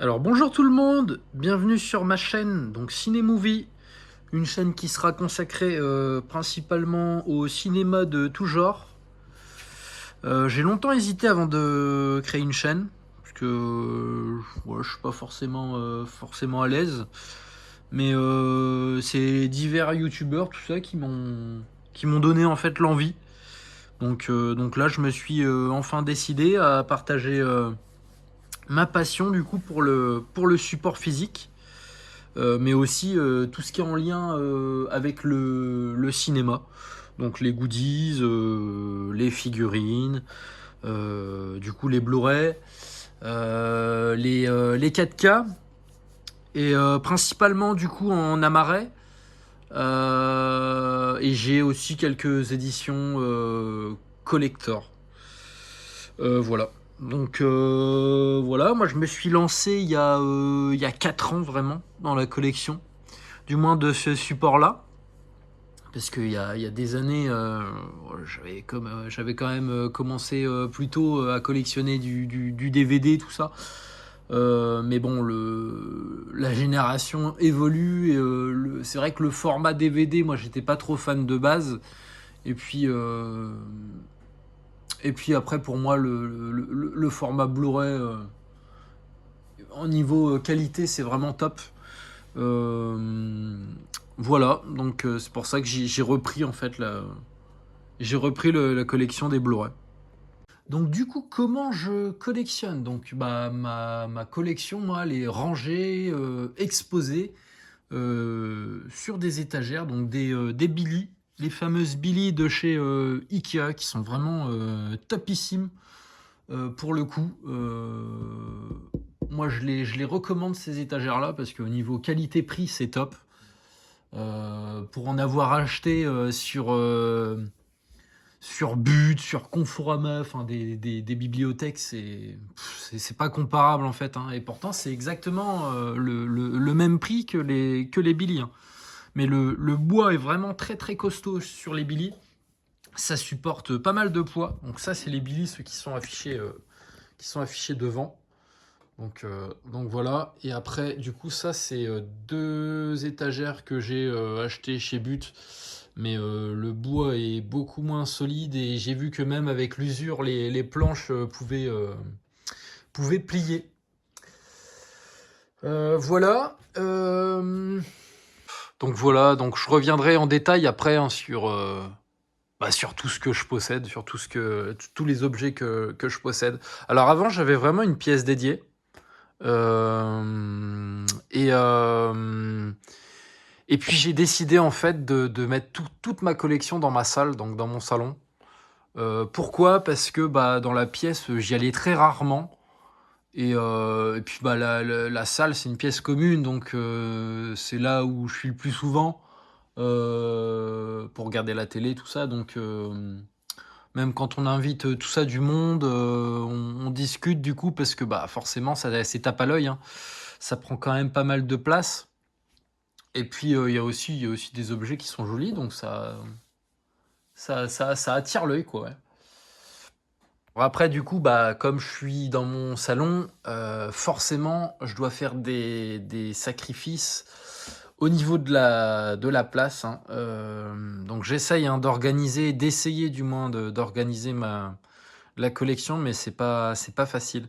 Alors bonjour tout le monde, bienvenue sur ma chaîne, donc Ciné-Movie, une chaîne qui sera consacrée principalement au cinéma de tout genre. J'ai longtemps hésité avant de créer une chaîne, parce que ouais, je suis pas forcément à l'aise, mais c'est divers youtubeurs, tout ça, qui m'ont donné en fait l'envie. Donc là, je me suis enfin décidé à partager ma passion du coup pour le support physique. Mais aussi tout ce qui est en lien avec le cinéma. Donc les goodies, les figurines, du coup les Blu-ray, les 4K, et principalement du coup en Amarais. Et j'ai aussi quelques éditions collector. Voilà. Donc voilà, moi je me suis lancé il y a 4 ans vraiment dans la collection, du moins de ce support-là. Parce qu'il y a des années, j'avais quand même commencé plus tôt à collectionner du DVD, tout ça. Mais bon, la génération évolue. Et, c'est vrai que le format DVD, moi, j'étais pas trop fan de base. Et puis, euh, et puis après, pour moi, le format Blu-ray, en niveau qualité, c'est vraiment top. Euh, voilà, donc c'est pour ça que j'ai repris en fait la collection des Blu-ray. Donc du coup, comment je collectionne? Donc bah ma collection, moi, elle est rangée, exposée sur des étagères, donc des Billy, les fameuses Billy de chez Ikea, qui sont vraiment topissimes pour le coup. Moi, je les recommande ces étagères-là parce qu'au niveau qualité-prix, c'est top. Pour en avoir acheté sur But, sur Conforama, enfin des bibliothèques, c'est pas comparable en fait, hein. Et pourtant, c'est exactement le même prix que les Billy, hein. Mais le bois est vraiment très très costaud sur les Billy. Ça supporte pas mal de poids. Donc ça, c'est les Billy, ceux qui sont affichés devant. Donc voilà. Et après, du coup, ça, c'est deux étagères que j'ai achetées chez But. Mais le bois est beaucoup moins solide et j'ai vu que même avec l'usure, les planches pouvaient plier. Voilà. Donc voilà, donc je reviendrai en détail après, hein, sur tout ce que je possède, sur tous les objets que je possède. Alors avant, j'avais vraiment une pièce dédiée. Et, et puis j'ai décidé en fait de mettre toute ma collection dans ma salle, donc dans mon salon. Pourquoi? Parce que bah, dans la pièce, j'y allais très rarement. Et puis bah, la salle, c'est une pièce commune, donc c'est là où je suis le plus souvent pour regarder la télé, tout ça. Donc même quand on invite tout ça du monde, on discute du coup parce que bah forcément c'est tape à l'œil, hein. Ça prend quand même pas mal de place. Et puis il y a aussi des objets qui sont jolis, donc ça attire l'œil, quoi. Ouais. Bon, après du coup bah comme je suis dans mon salon, forcément je dois faire des sacrifices au niveau de la place, hein. Donc j'essaye, hein, d'essayer du moins d'organiser la collection, mais c'est pas facile.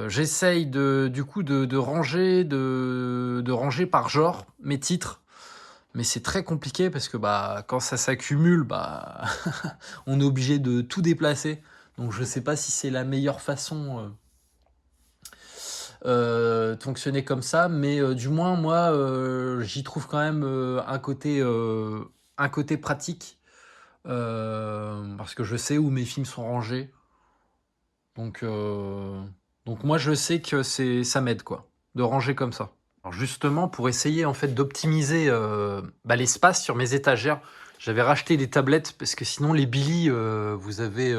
J'essaye du coup de ranger par genre mes titres, mais c'est très compliqué parce que bah, quand ça s'accumule, bah, on est obligé de tout déplacer. Donc je sais pas si c'est la meilleure façon de fonctionner comme ça, mais du moins moi j'y trouve quand même un côté pratique, parce que je sais où mes films sont rangés. Donc, euh, donc moi je sais que ça m'aide quoi, de ranger comme ça. Alors justement pour essayer en fait d'optimiser bah, l'espace sur mes étagères, j'avais racheté des tablettes parce que sinon les Billy, vous avez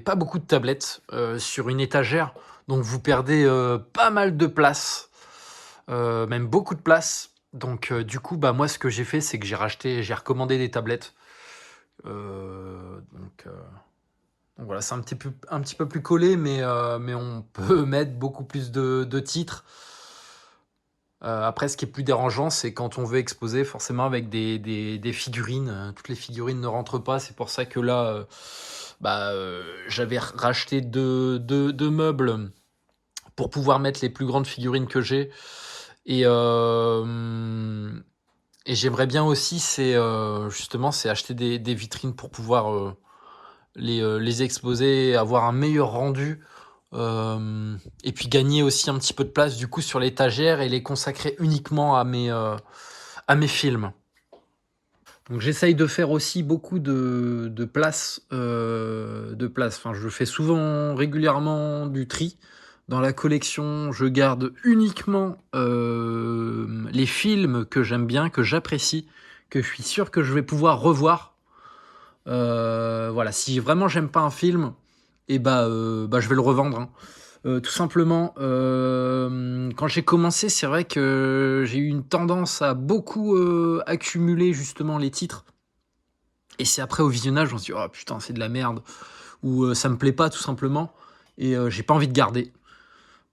pas beaucoup de tablettes sur une étagère, donc vous perdez pas mal de place, même beaucoup de place. Donc du coup bah moi ce que j'ai fait c'est que j'ai recommandé des tablettes. Donc Donc voilà, c'est un petit peu plus collé, mais on peut mettre beaucoup plus de titres. Après, ce qui est plus dérangeant, c'est quand on veut exposer forcément avec des figurines. Toutes les figurines ne rentrent pas. C'est pour ça que là, j'avais racheté deux meubles pour pouvoir mettre les plus grandes figurines que j'ai. Et, euh, et j'aimerais bien aussi, justement, c'est acheter des vitrines pour pouvoir les exposer, avoir un meilleur rendu. Et puis gagner aussi un petit peu de place du coup sur l'étagère et les consacrer uniquement à mes films. Donc j'essaye de faire aussi beaucoup de place, Enfin, je fais souvent régulièrement du tri. Dans la collection, je garde uniquement les films que j'aime bien, que j'apprécie, que je suis sûr que je vais pouvoir revoir. Voilà, si vraiment j'aime pas un film, et je vais le revendre, hein. Tout simplement, quand j'ai commencé, c'est vrai que j'ai eu une tendance à beaucoup accumuler justement les titres. Et c'est après au visionnage, on se dit oh putain c'est de la merde ou ça me plaît pas tout simplement et j'ai pas envie de garder.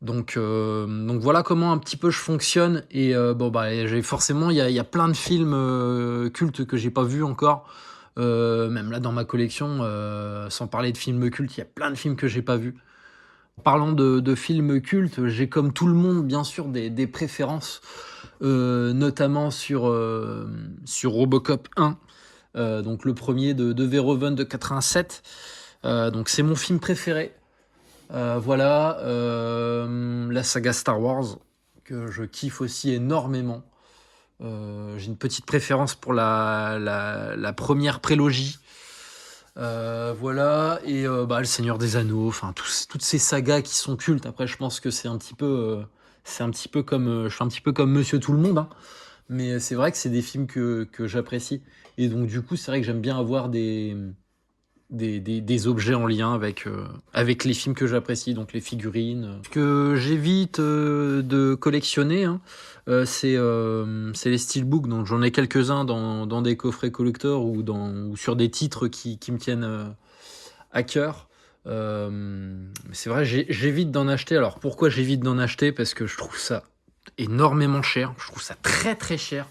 Donc voilà comment un petit peu je fonctionne et j'ai forcément il y a plein de films cultes que j'ai pas vus encore. Même là dans ma collection, sans parler de films cultes, il y a plein de films que j'ai pas vus. Parlant de films cultes, j'ai comme tout le monde bien sûr des préférences, notamment sur Robocop 1, donc le premier de Verhoeven de 87. Donc c'est mon film préféré. Voilà, la saga Star Wars, que je kiffe aussi énormément. J'ai une petite préférence pour la première prélogie. Voilà, et le Seigneur des Anneaux, enfin toutes ces sagas qui sont cultes. Après, je pense que c'est un petit peu comme, je suis un petit peu comme Monsieur Tout le Monde, hein. Mais c'est vrai que c'est des films que j'apprécie. Et donc, du coup, c'est vrai que j'aime bien avoir des objets en lien avec les films que j'apprécie, donc les figurines. Ce que j'évite de collectionner, hein, c'est les steelbooks. Donc j'en ai quelques-uns dans des coffrets collector ou sur des titres qui me tiennent à cœur. Mais c'est vrai, j'évite d'en acheter. Alors pourquoi j'évite d'en acheter? Parce que je trouve ça énormément cher. Je trouve ça très très cher.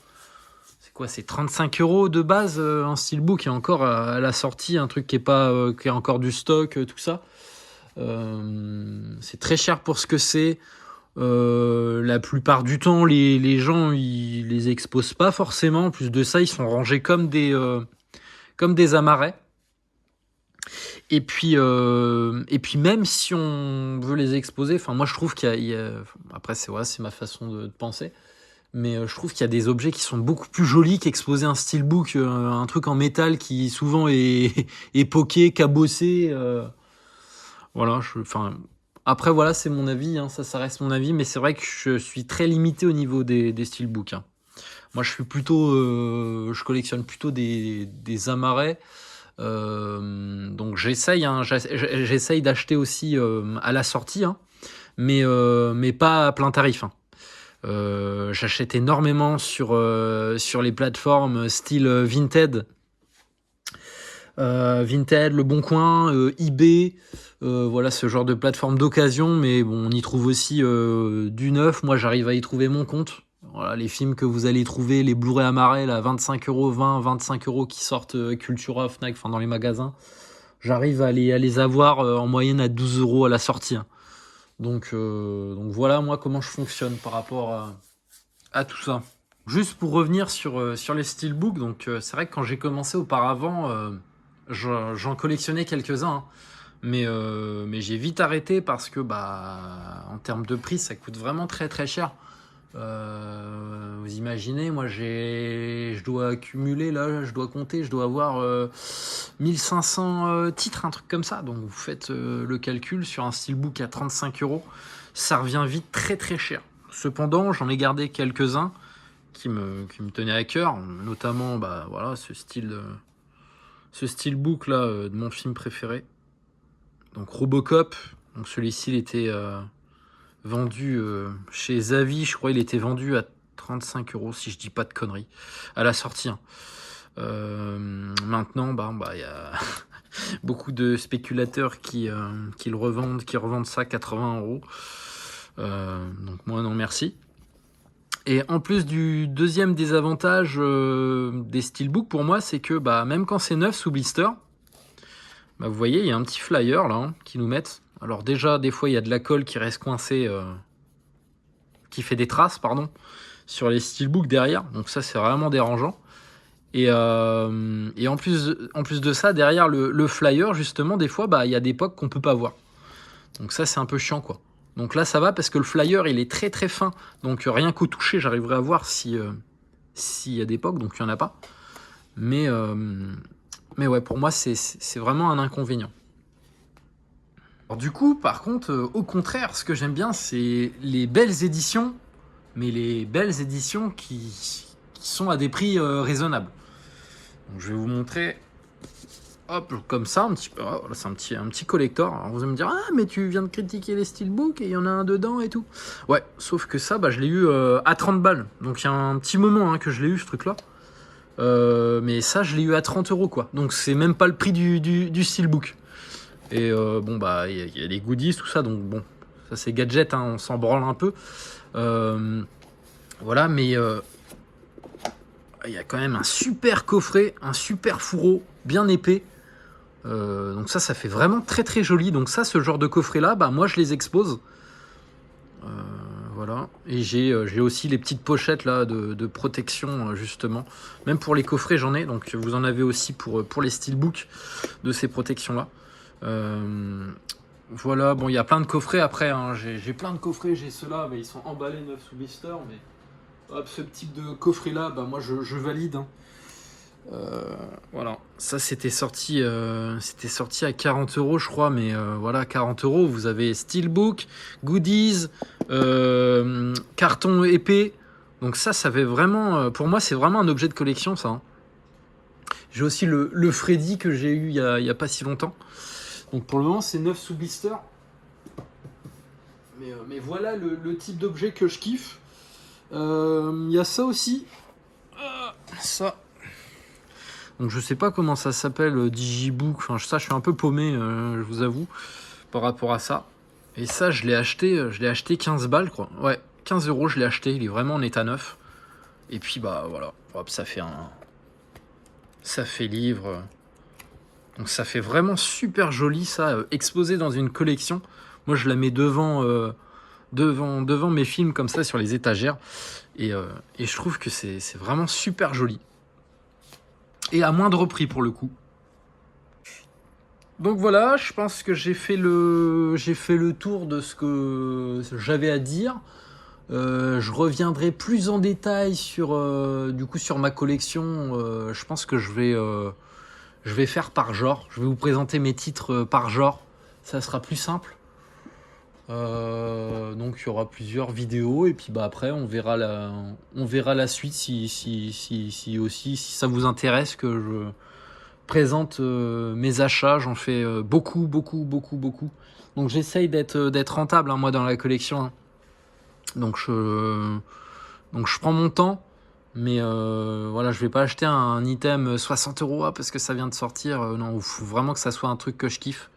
C'est quoi? C'est 35 € de base, un steelbook, et encore à la sortie, un truc qui est pas, qui est encore du stock, tout ça. C'est très cher pour ce que c'est. La plupart du temps, les gens, ils les exposent pas forcément. En plus de ça, ils sont rangés comme des amarets. Et puis même si on veut les exposer, enfin moi je trouve après c'est ma façon de penser, mais je trouve qu'il y a des objets qui sont beaucoup plus jolis qu'exposer un steelbook, un truc en métal qui souvent est est poqué, cabossé. Voilà, enfin après voilà c'est mon avis, hein, ça reste mon avis, mais c'est vrai que je suis très limité au niveau des steelbooks, hein. Moi je collectionne plutôt des amarets. Donc j'essaye d'acheter aussi à la sortie, hein, mais pas à plein tarif, hein. J'achète énormément sur les plateformes style Vinted, Le Bon Coin, eBay, voilà ce genre de plateforme d'occasion, mais bon, on y trouve aussi du neuf. Moi, j'arrive à y trouver mon compte. Voilà, les films que vous allez trouver, les Blu-ray amarrés, là, 25 €, 25 € qui sortent Cultura, Fnac, enfin dans les magasins, j'arrive à les avoir en moyenne à 12 € à la sortie, hein. Donc voilà moi comment je fonctionne par rapport à tout ça. Juste pour revenir sur les steelbooks, donc c'est vrai que quand j'ai commencé auparavant, j'en collectionnais quelques-uns, hein. Mais j'ai vite arrêté parce que en termes de prix, ça coûte vraiment très très cher. Vous imaginez, moi je dois accumuler là, je dois compter, je dois avoir 1500 titres, un truc comme ça. Donc vous faites le calcul sur un steelbook à 35 €, ça revient vite très très cher. Cependant, j'en ai gardé quelques-uns qui me tenaient à cœur, notamment voilà ce steelbook là de mon film préféré. Donc Robocop, donc celui-ci il était vendu chez Zavi, je crois il était vendu à 35 € si je dis pas de conneries à la sortie, hein. Maintenant il y a Beaucoup de spéculateurs qui revendent ça 80 €. Donc moi non merci. Et en plus du deuxième désavantage des steelbooks pour moi, c'est que même quand c'est neuf sous blister, vous voyez, il y a un petit flyer là qui nous mettent. Alors déjà, des fois, il y a de la colle qui reste coincée, qui fait des traces, pardon, sur les steelbooks derrière. Donc ça, c'est vraiment dérangeant. Et en plus de ça, derrière le flyer, justement, des fois, il y a des POC qu'on peut pas voir. Donc ça, c'est un peu chiant, quoi. Donc là, ça va parce que le flyer, il est très très fin. Donc rien qu'au toucher, j'arriverai à voir s'il y a des POC. Donc il n'y en a pas. Mais ouais, pour moi, c'est vraiment un inconvénient. Alors, du coup, par contre, au contraire, ce que j'aime bien, c'est les belles éditions. Mais les belles éditions qui sont à des prix raisonnables. Donc, je vais vous montrer, hop, comme ça, un petit peu. Oh, c'est un petit collector. Alors, vous allez me dire, ah, mais tu viens de critiquer les steelbooks et il y en a un dedans et tout. Ouais, sauf que ça, je l'ai eu à 30 balles. Donc, il y a un petit moment que je l'ai eu, ce truc-là. Mais ça, je l'ai eu à 30 €, quoi. Donc, c'est même pas le prix du steelbook. Et bon, il y a les goodies, tout ça. Donc, bon, ça, c'est gadget, on s'en branle un peu. Voilà, mais il y a quand même un super coffret, un super fourreau bien épais. Donc ça fait vraiment très très joli. Donc ça, ce genre de coffret là, moi je les expose. Voilà. Et j'ai aussi les petites pochettes là de protection justement. Même pour les coffrets j'en ai. Donc vous en avez aussi pour les steelbooks de ces protections là. Voilà, bon, il y a plein de coffrets après. J'ai plein de coffrets, j'ai ceux-là, mais ils sont emballés neufs sous blister. Mais hop, ce type de coffret là, moi je valide. Voilà, ça c'était sorti à 40 € je crois, mais voilà, 40 €, vous avez steelbook, goodies, carton épais. Donc ça fait vraiment, pour moi c'est vraiment un objet de collection ça. J'ai aussi le Freddy que j'ai eu il y a pas si longtemps. Donc pour le moment c'est neuf sous blister. Mais voilà le type d'objet que je kiffe. Il y a ça aussi. Ça. Donc je sais pas comment ça s'appelle, Digibook. Enfin ça, je suis un peu paumé, je vous avoue, par rapport à ça. Et ça, je l'ai acheté 15 balles, quoi. Ouais, 15 € je l'ai acheté. Il est vraiment en état neuf. Et puis voilà. Hop, ça fait livre. Donc ça fait vraiment super joli, ça, exposé dans une collection. Moi, je la mets devant mes films comme ça sur les étagères. Et je trouve que c'est vraiment super joli. Et à moindre prix pour le coup. Donc voilà, je pense que j'ai fait le tour de ce que j'avais à dire. Je reviendrai plus en détail sur ma collection. Je pense que je vais faire par genre. Je vais vous présenter mes titres par genre. Ça sera plus simple. Donc il y aura plusieurs vidéos et puis après on verra la suite si ça vous intéresse que je présente mes achats. J'en fais beaucoup. Donc j'essaye d'être rentable moi dans la collection. Donc je prends mon temps, mais voilà, je vais pas acheter un item 60 € parce que ça vient de sortir. Non, il faut vraiment que ça soit un truc que je kiffe.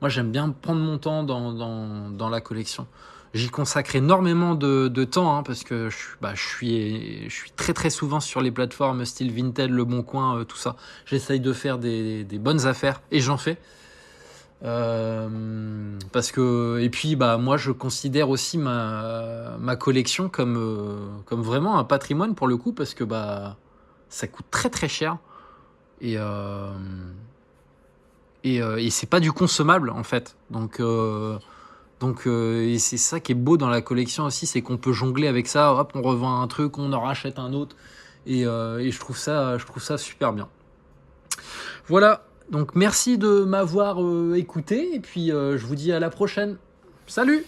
Moi, j'aime bien prendre mon temps dans la collection. J'y consacre énormément de temps parce que je suis très très souvent sur les plateformes style Vinted, Le Bon Coin, tout ça. J'essaye de faire des bonnes affaires et j'en fais. Parce que et puis moi je considère aussi ma collection comme vraiment un patrimoine pour le coup, parce que ça coûte très très cher et c'est pas du consommable en fait. Donc et c'est ça qui est beau dans la collection aussi, c'est qu'on peut jongler avec ça. Hop, on revend un truc, on en rachète un autre, et je trouve ça super bien. Voilà, donc merci de m'avoir écouté, et puis je vous dis à la prochaine. Salut!